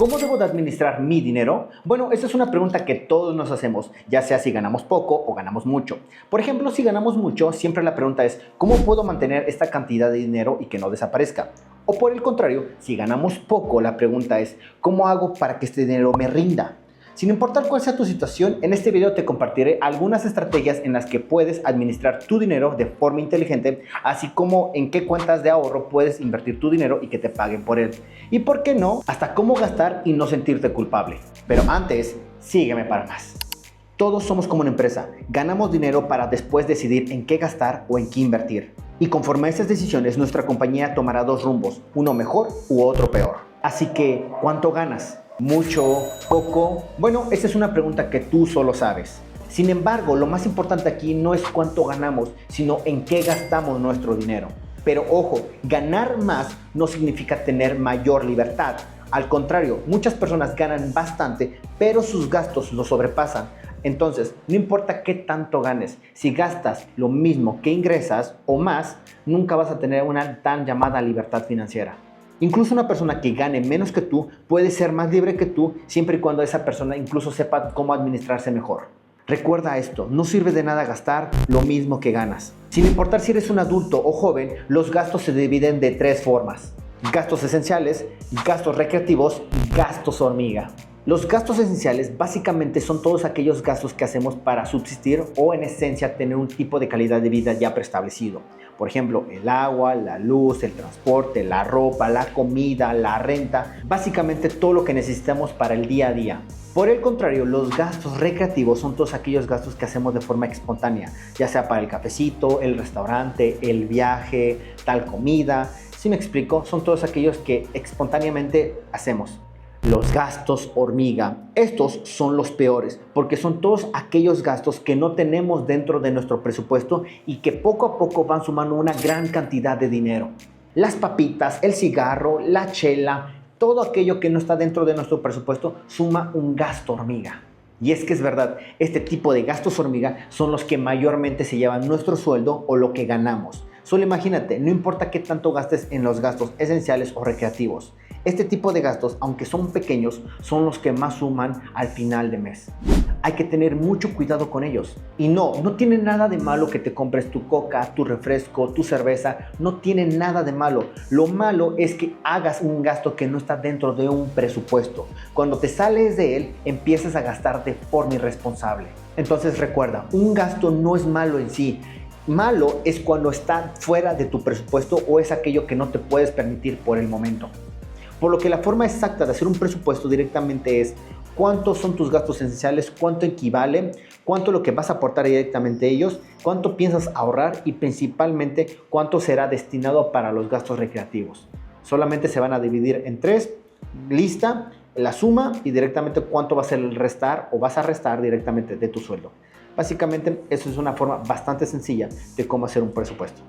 ¿Cómo debo de administrar mi dinero? Bueno, esa es una pregunta que todos nos hacemos, ya sea si ganamos poco o ganamos mucho. Por ejemplo, si ganamos mucho, siempre la pregunta es, ¿cómo puedo mantener esta cantidad de dinero y que no desaparezca? O por el contrario, si ganamos poco, la pregunta es, ¿cómo hago para que este dinero me rinda? Sin importar cuál sea tu situación, en este video te compartiré algunas estrategias en las que puedes administrar tu dinero de forma inteligente, así como en qué cuentas de ahorro puedes invertir tu dinero y que te paguen por él. Y por qué no, hasta cómo gastar y no sentirte culpable. Pero antes, sígueme para más. Todos somos como una empresa, ganamos dinero para después decidir en qué gastar o en qué invertir. Y conforme a esas decisiones, nuestra compañía tomará dos rumbos, uno mejor u otro peor. Así que, ¿cuánto ganas? ¿Mucho? ¿Poco? Bueno, esa es una pregunta que tú solo sabes. Sin embargo, lo más importante aquí no es cuánto ganamos, sino en qué gastamos nuestro dinero. Pero ojo, ganar más no significa tener mayor libertad. Al contrario, muchas personas ganan bastante, pero sus gastos lo sobrepasan. Entonces, no importa qué tanto ganes, si gastas lo mismo que ingresas o más, nunca vas a tener una tan llamada libertad financiera. Incluso una persona que gane menos que tú puede ser más libre que tú siempre y cuando esa persona incluso sepa cómo administrarse mejor. Recuerda esto, no sirve de nada gastar lo mismo que ganas. Sin importar si eres un adulto o joven, los gastos se dividen de tres formas: gastos esenciales, gastos recreativos y gastos hormiga. Los gastos esenciales básicamente son todos aquellos gastos que hacemos para subsistir o en esencia tener un tipo de calidad de vida ya preestablecido. Por ejemplo, el agua, la luz, el transporte, la ropa, la comida, la renta, básicamente todo lo que necesitamos para el día a día. Por el contrario, los gastos recreativos son todos aquellos gastos que hacemos de forma espontánea, ya sea para el cafecito, el restaurante, el viaje, tal comida. ¿Sí me explico? Son todos aquellos que espontáneamente hacemos. Los gastos hormiga. Estos son los peores porque son todos aquellos gastos que no tenemos dentro de nuestro presupuesto y que poco a poco van sumando una gran cantidad de dinero. Las papitas, el cigarro, la chela, todo aquello que no está dentro de nuestro presupuesto suma un gasto hormiga. Y es que es verdad, este tipo de gastos hormiga son los que mayormente se llevan nuestro sueldo o lo que ganamos. Solo imagínate, no importa qué tanto gastes en los gastos esenciales o recreativos. Este tipo de gastos, aunque son pequeños, son los que más suman al final de mes. Hay que tener mucho cuidado con ellos. Y no tiene nada de malo que te compres tu coca, tu refresco, tu cerveza. No tiene nada de malo. Lo malo es que hagas un gasto que no está dentro de un presupuesto. Cuando te sales de él, empiezas a gastar de forma irresponsable. Entonces recuerda, un gasto no es malo en sí. Malo es cuando está fuera de tu presupuesto o es aquello que no te puedes permitir por el momento. Por lo que la forma exacta de hacer un presupuesto directamente es cuántos son tus gastos esenciales, cuánto equivale, cuánto lo que vas a aportar directamente a ellos, cuánto piensas ahorrar y principalmente cuánto será destinado para los gastos recreativos. Solamente se van a dividir en tres, lista, la suma y directamente cuánto va a ser el restar o vas a restar directamente de tu sueldo. Básicamente, eso es una forma bastante sencilla de cómo hacer un presupuesto.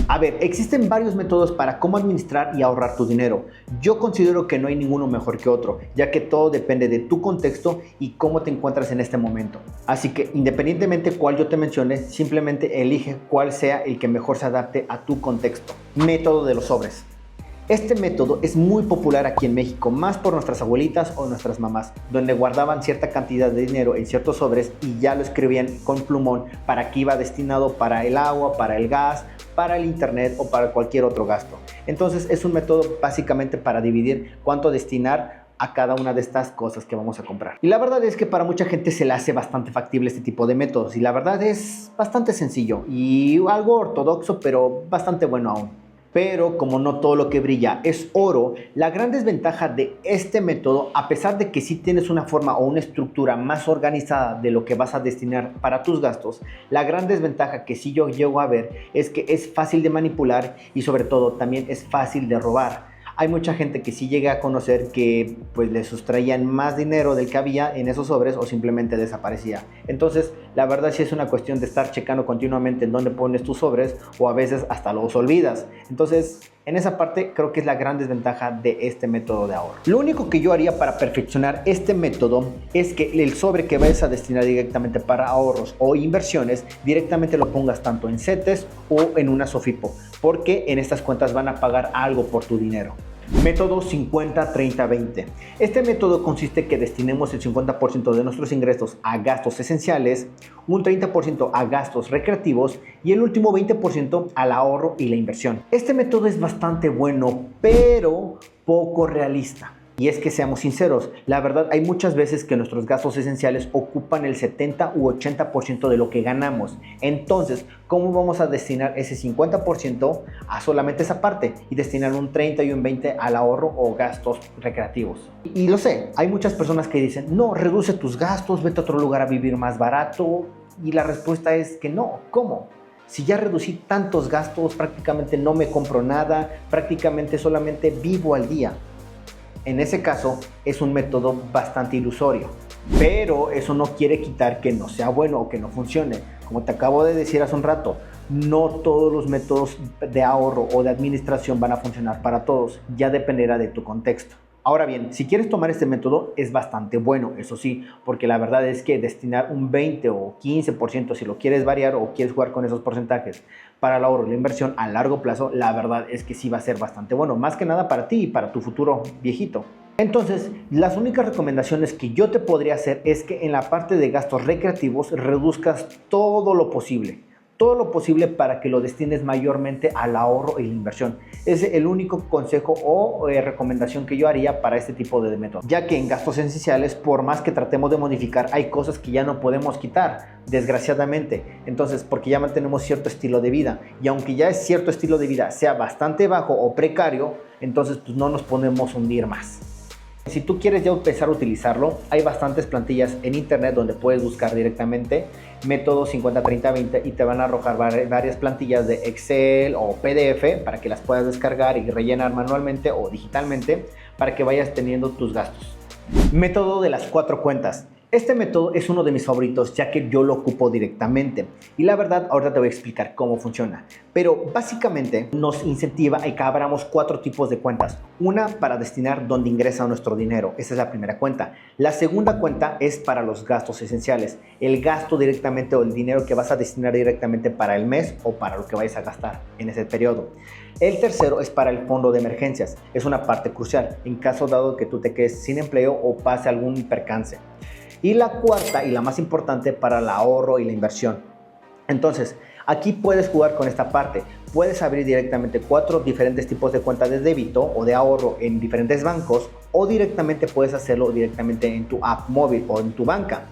A ver, existen varios métodos para cómo administrar y ahorrar tu dinero. Yo considero que no hay ninguno mejor que otro, ya que todo depende de tu contexto y cómo te encuentras en este momento. Así que, independientemente cuál yo te mencione, simplemente elige cuál sea el que mejor se adapte a tu contexto. Método de los sobres. Este método es muy popular aquí en México, más por nuestras abuelitas o nuestras mamás, donde guardaban cierta cantidad de dinero en ciertos sobres y ya lo escribían con plumón para que iba destinado para el agua, para el gas, para el internet o para cualquier otro gasto. Entonces es un método básicamente para dividir cuánto destinar a cada una de estas cosas que vamos a comprar. Y la verdad es que para mucha gente se le hace bastante factible este tipo de métodos y la verdad es bastante sencillo y algo ortodoxo, pero bastante bueno aún. Pero como no todo lo que brilla es oro, la gran desventaja de este método, a pesar de que sí tienes una forma o una estructura más organizada de lo que vas a destinar para tus gastos, la gran desventaja que sí yo llego a ver es que es fácil de manipular y sobre todo también es fácil de robar. Hay mucha gente que sí llega a conocer que pues le sustraían más dinero del que había en esos sobres o simplemente desaparecía. Entonces la verdad sí es una cuestión de estar checando continuamente en dónde pones tus sobres o a veces hasta los olvidas. Entonces en esa parte creo que es la gran desventaja de este método de ahorro. Lo único que yo haría para perfeccionar este método es que el sobre que vayas a destinar directamente para ahorros o inversiones directamente lo pongas tanto en CETES o en una SOFIPO, porque en estas cuentas van a pagar algo por tu dinero. Método 50-30-20. Este método consiste en que destinemos el 50% de nuestros ingresos a gastos esenciales, un 30% a gastos recreativos y el último 20% al ahorro y la inversión. Este método es bastante bueno, pero poco realista. Y es que seamos sinceros, la verdad hay muchas veces que nuestros gastos esenciales ocupan el 70 u 80% de lo que ganamos. Entonces, ¿cómo vamos a destinar ese 50% a solamente esa parte y destinar un 30 y un 20 al ahorro o gastos recreativos? Y lo sé, hay muchas personas que dicen, no, reduce tus gastos, vete a otro lugar a vivir más barato. Y la respuesta es que no, ¿cómo? Si ya reducí tantos gastos, prácticamente no me compro nada, prácticamente solamente vivo al día. En ese caso, es un método bastante ilusorio, pero eso no quiere quitar que no sea bueno o que no funcione. Como te acabo de decir hace un rato, no todos los métodos de ahorro o de administración van a funcionar para todos, ya dependerá de tu contexto. Ahora bien, si quieres tomar este método es bastante bueno, eso sí, porque la verdad es que destinar un 20 o 15% si lo quieres variar o quieres jugar con esos porcentajes para el ahorro y la inversión a largo plazo, la verdad es que sí va a ser bastante bueno, más que nada para ti y para tu futuro viejito. Entonces, las únicas recomendaciones que yo te podría hacer es que en la parte de gastos recreativos reduzcas todo lo posible para que lo destines mayormente al ahorro y la inversión. Es el único consejo o recomendación que yo haría para este tipo de método, ya que en gastos esenciales, por más que tratemos de modificar, hay cosas que ya no podemos quitar, desgraciadamente. Entonces, porque ya mantenemos cierto estilo de vida, y aunque ya es cierto estilo de vida sea bastante bajo o precario, entonces pues no nos podemos hundir más. Si tú quieres ya empezar a utilizarlo, hay bastantes plantillas en internet donde puedes buscar directamente método 50-30-20 y te van a arrojar varias plantillas de Excel o PDF para que las puedas descargar y rellenar manualmente o digitalmente para que vayas teniendo tus gastos. Método de las 4 cuentas. Este método es uno de mis favoritos ya que yo lo ocupo directamente y la verdad ahorita te voy a explicar cómo funciona, pero básicamente nos incentiva a que abramos 4 tipos de cuentas. Una para destinar donde ingresa nuestro dinero, esa es la primera cuenta. La segunda cuenta es para los gastos esenciales, el gasto directamente o el dinero que vas a destinar directamente para el mes o para lo que vayas a gastar en ese periodo. El tercero es para el fondo de emergencias, es una parte crucial en caso dado que tú te quedes sin empleo o pase algún percance. Y la cuarta y la más importante para el ahorro y la inversión. Entonces, aquí puedes jugar con esta parte. Puedes abrir directamente 4 diferentes tipos de cuentas de débito o de ahorro en diferentes bancos o directamente puedes hacerlo directamente en tu app móvil o en tu banca.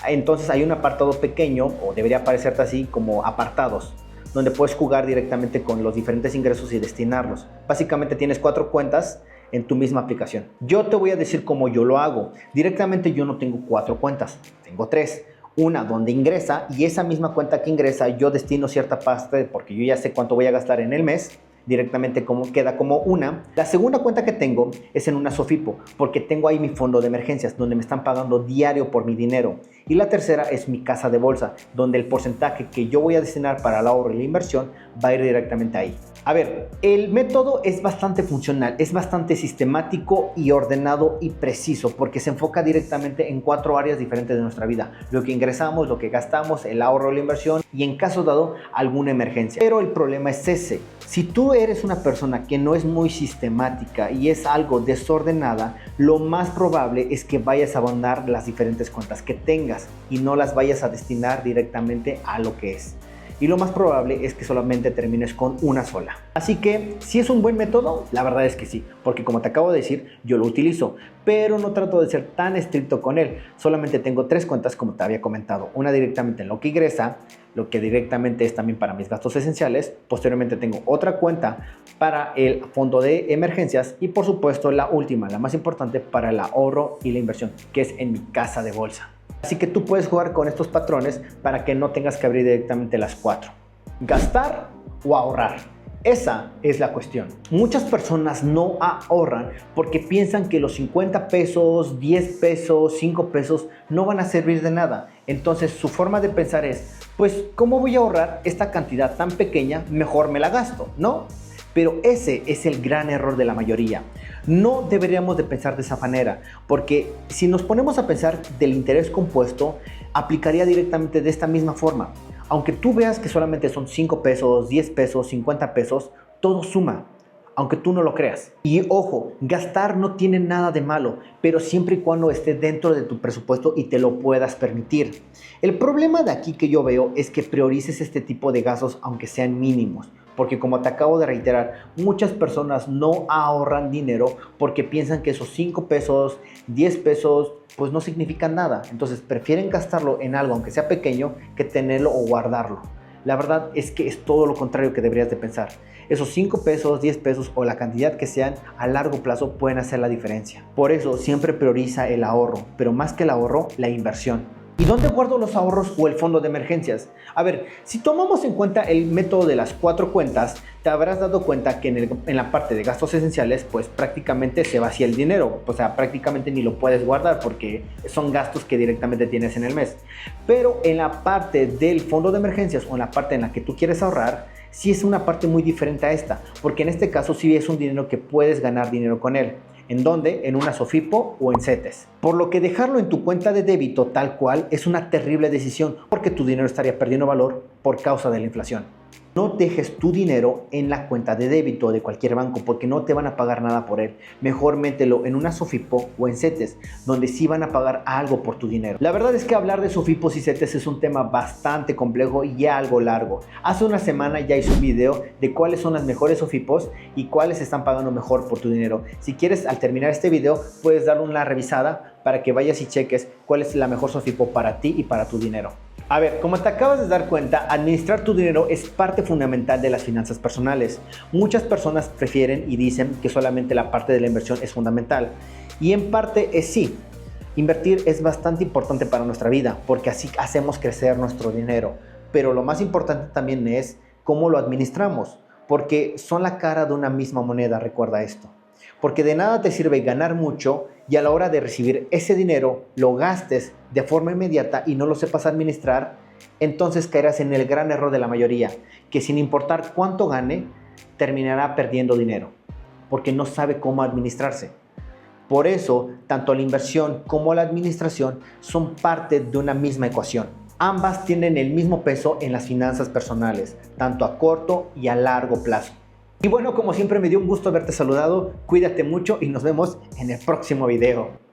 Entonces hay un apartado pequeño o debería aparecerte así como apartados donde puedes jugar directamente con los diferentes ingresos y destinarlos. Básicamente tienes 4 cuentas en tu misma aplicación. Yo te voy a decir cómo yo lo hago. Directamente yo no tengo 4 cuentas, tengo 3. Una donde ingresa y esa misma cuenta que ingresa yo destino cierta parte porque yo ya sé cuánto voy a gastar en el mes. Directamente queda como una. La segunda cuenta que tengo es en una Sofipo porque tengo ahí mi fondo de emergencias donde me están pagando diario por mi dinero. Y la tercera es mi casa de bolsa donde el porcentaje que yo voy a destinar para el ahorro y la inversión va a ir directamente ahí. A ver, el método es bastante funcional, es bastante sistemático y ordenado y preciso porque se enfoca directamente en 4 áreas diferentes de nuestra vida. Lo que ingresamos, lo que gastamos, el ahorro, la inversión y en caso dado alguna emergencia. Pero el problema es ese. Si tú eres una persona que no es muy sistemática y es algo desordenada, lo más probable es que vayas a abandonar las diferentes cuentas que tengas y no las vayas a destinar directamente a lo que es. Y lo más probable es que solamente termines con una sola. Así que, si es un buen método, la verdad es que sí, porque como te acabo de decir, yo lo utilizo, pero no trato de ser tan estricto con él. Solamente tengo 3 cuentas, como te había comentado. Una directamente en lo que ingresa, lo que directamente es también para mis gastos esenciales. Posteriormente tengo otra cuenta para el fondo de emergencias y por supuesto la última, la más importante, para el ahorro y la inversión, que es en mi casa de bolsa. Así que tú puedes jugar con estos patrones para que no tengas que abrir directamente las 4. Gastar o ahorrar. Esa es la cuestión. Muchas personas no ahorran porque piensan que los 50 pesos, 10 pesos, 5 pesos no van a servir de nada. Entonces su forma de pensar es, pues ¿cómo voy a ahorrar esta cantidad tan pequeña? Mejor me la gasto, ¿no? Pero ese es el gran error de la mayoría. No deberíamos de pensar de esa manera, porque si nos ponemos a pensar del interés compuesto, aplicaría directamente de esta misma forma. Aunque tú veas que solamente son 5 pesos, 10 pesos, 50 pesos, todo suma. aunque tú no lo creas. Y ojo, gastar no tiene nada de malo, pero siempre y cuando esté dentro de tu presupuesto y te lo puedas permitir. El problema de aquí que yo veo es que priorices este tipo de gastos aunque sean mínimos. Porque como te acabo de reiterar, muchas personas no ahorran dinero porque piensan que esos 5 pesos, 10 pesos, pues no significan nada. Entonces prefieren gastarlo en algo, aunque sea pequeño, que tenerlo o guardarlo. La verdad es que es todo lo contrario que deberías de pensar. Esos 5 pesos, 10 pesos o la cantidad que sean, a largo plazo pueden hacer la diferencia. Por eso siempre prioriza el ahorro, pero más que el ahorro, la inversión. ¿Y dónde guardo los ahorros o el fondo de emergencias? A ver, si tomamos en cuenta el método de las 4 cuentas, te habrás dado cuenta que en la parte de gastos esenciales, pues prácticamente se vacía el dinero. O sea, prácticamente ni lo puedes guardar porque son gastos que directamente tienes en el mes. Pero en la parte del fondo de emergencias o en la parte en la que tú quieres ahorrar, sí es una parte muy diferente a esta. Porque en este caso sí es un dinero que puedes ganar dinero con él. ¿En dónde? En una SOFIPO o en CETES. Por lo que dejarlo en tu cuenta de débito tal cual es una terrible decisión porque tu dinero estaría perdiendo valor por causa de la inflación. No dejes tu dinero en la cuenta de débito de cualquier banco porque no te van a pagar nada por él. Mejor mételo en una SOFIPO o en CETES, donde sí van a pagar algo por tu dinero. La verdad es que hablar de SOFIPOS y CETES es un tema bastante complejo y algo largo. Hace una semana ya hice un video de cuáles son las mejores SOFIPOS y cuáles están pagando mejor por tu dinero. Si quieres, al terminar este video, puedes darle una revisada para que vayas y cheques cuál es la mejor SOFIPO para ti y para tu dinero. A ver, como te acabas de dar cuenta, administrar tu dinero es parte fundamental de las finanzas personales. Muchas personas prefieren y dicen que solamente la parte de la inversión es fundamental. Y en parte es sí. Invertir es bastante importante para nuestra vida porque así hacemos crecer nuestro dinero. Pero lo más importante también es cómo lo administramos, porque son la cara de una misma moneda, recuerda esto. Porque de nada te sirve ganar mucho y a la hora de recibir ese dinero lo gastes de forma inmediata y no lo sepas administrar, entonces caerás en el gran error de la mayoría, que sin importar cuánto gane, terminará perdiendo dinero, porque no sabe cómo administrarse. Por eso, tanto la inversión como la administración son parte de una misma ecuación. Ambas tienen el mismo peso en las finanzas personales, tanto a corto y a largo plazo. Y bueno, como siempre me dio un gusto haberte saludado, cuídate mucho y nos vemos en el próximo video.